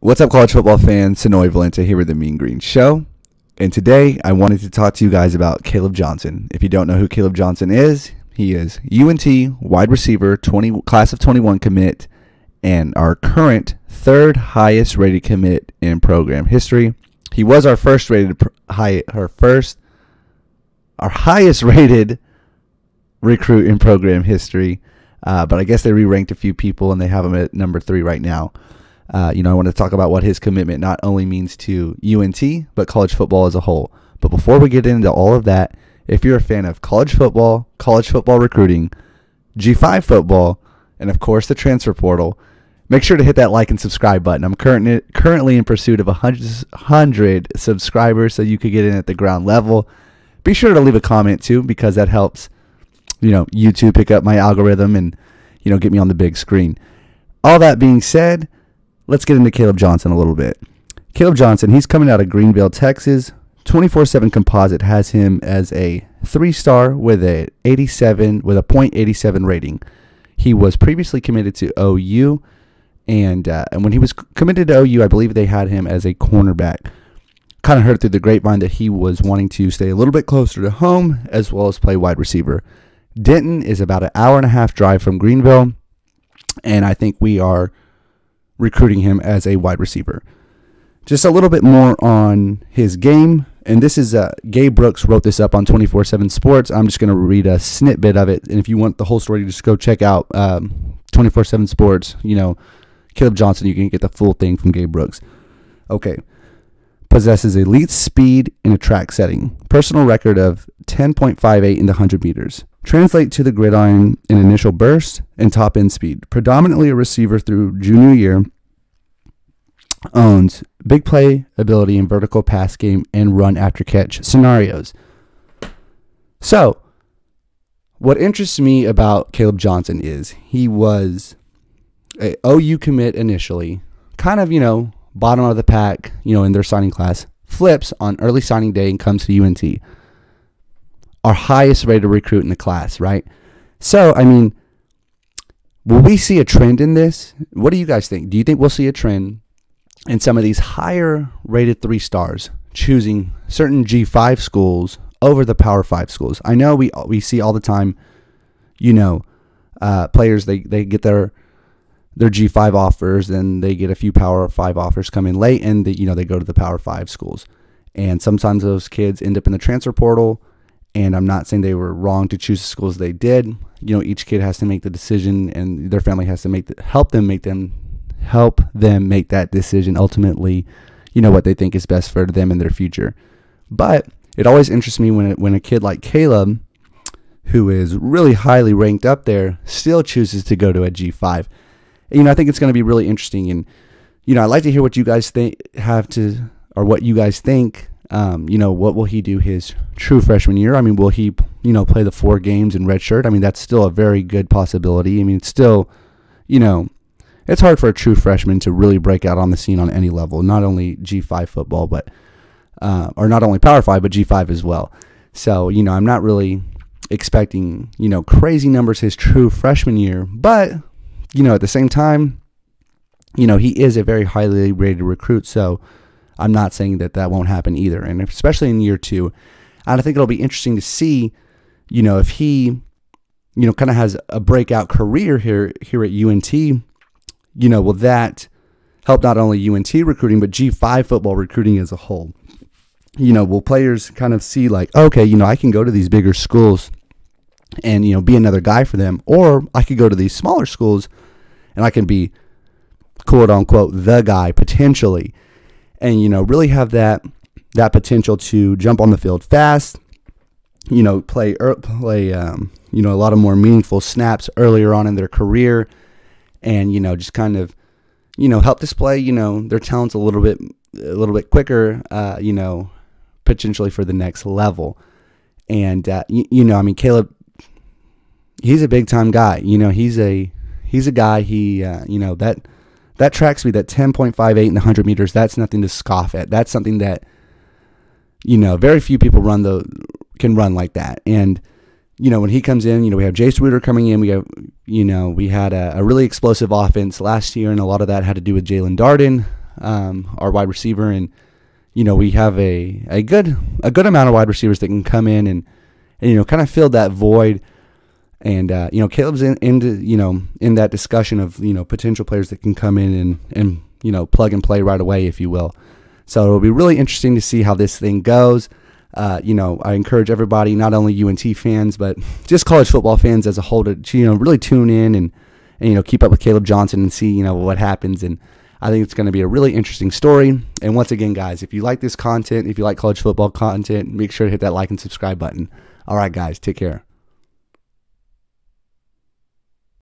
What's up, college football fans? Sonoy Valenta here with the Mean Green Show. And today I wanted to talk to you guys about Caleb Johnson. If you don't know who Caleb Johnson is, he is UNT wide receiver, class of 21 commit, and our current third highest rated commit in program history. He was our highest rated recruit in program history. But I guess they re-ranked a few people and they have him at number 3 right now. I want to talk about what his commitment not only means to UNT, but college football as a whole. But before we get into all of that, if you're a fan of college football recruiting, G5 football, and of course the transfer portal, make sure to hit that like and subscribe button. I'm currently in pursuit of 100 subscribers, so you could get in at the ground level. Be sure to leave a comment too, because that helps, YouTube pick up my algorithm and, get me on the big screen. All that being said, let's get into Caleb Johnson a little bit. Caleb Johnson, he's coming out of Greenville, Texas. 24/7 Composite has him as a 3-star with a .87 rating. He was previously committed to OU, and when he was committed to OU, I believe they had him as a cornerback. Kind of heard through the grapevine that he was wanting to stay a little bit closer to home as well as play wide receiver. Denton is about an hour-and-a-half drive from Greenville, and I think we are recruiting him as a wide receiver. Just a little bit more on his game, and this is Gabe Brooks wrote this up on 24/7 Sports. I'm just going to read a snippet of it, and if you want the whole story, just go check out 24/7 Sports. Caleb Johnson, you can get the full thing from Gabe Brooks. Okay. Possesses elite speed in a track setting. Personal record of 10.58 in the 100 meters. Translate to the gridiron in initial burst and top end speed. Predominantly a receiver through junior year. Owns big play ability in vertical pass game and run after catch scenarios. So, what interests me about Caleb Johnson is he was a OU commit initially, kind of, bottom of the pack, in their signing class, flips on early signing day and comes to UNT. Our highest rated recruit in the class, right? So, will we see a trend in this? What do you guys think? Do you think we'll see a trend in some of these higher rated 3-stars choosing certain G5 schools over the Power 5 schools? I know we see all the time, players, they get their G5 offers, then they get a few Power 5 offers come in late, and they go to the Power 5 schools. And sometimes those kids end up in the transfer portal, and I'm not saying they were wrong to choose the schools they did. Each kid has to make the decision, and their family has to help them make that decision ultimately, what they think is best for them in their future. But it always interests me when a kid like Caleb, who is really highly ranked up there, still chooses to go to a G5. I think it's going to be really interesting, and I'd like to hear what you guys what you guys think. What will he do his true freshman year? Will he, play the 4 games in redshirt? That's still a very good possibility. It's still, it's hard for a true freshman to really break out on the scene on any level, not only G5 football, but or not only Power 5, but G5 as well. So, I'm not really expecting, crazy numbers his true freshman year, but at the same time, he is a very highly rated recruit, so I'm not saying that won't happen either, and especially in year 2. And I think it'll be interesting to see, if he, kind of has a breakout career here at UNT, will that help not only UNT recruiting, but G5 football recruiting as a whole? Will players kind of see like, okay, I can go to these bigger schools and, be another guy for them, or I could go to these smaller schools and I can be, quote unquote, the guy potentially, and, really have that potential to jump on the field fast, play a lot of more meaningful snaps earlier on in their career, and, just kind of, help display, their talents a little bit quicker, potentially for the next level. And, Caleb, he's a big time guy. He's a guy, that track speed, that 10.58 in the 100 meters, that's nothing to scoff at. That's something that, very few people can run like that. And, when he comes in, we have Jace Reuter coming in. We have, we had a really explosive offense last year, and a lot of that had to do with Jalen Darden. our wide receiver, and we have a good amount of wide receivers that can come in and kind of fill that void. And Caleb's in that discussion of potential players that can come in and plug and play right away, if you will. So it'll be really interesting to see how this thing goes. I encourage everybody, not only UNT fans, but just college football fans as a whole, to really tune in and keep up with Caleb Johnson and see what happens. And I think it's going to be a really interesting story. And once again, guys, if you like this content, if you like college football content, make sure to hit that like and subscribe button. All right, guys, take care.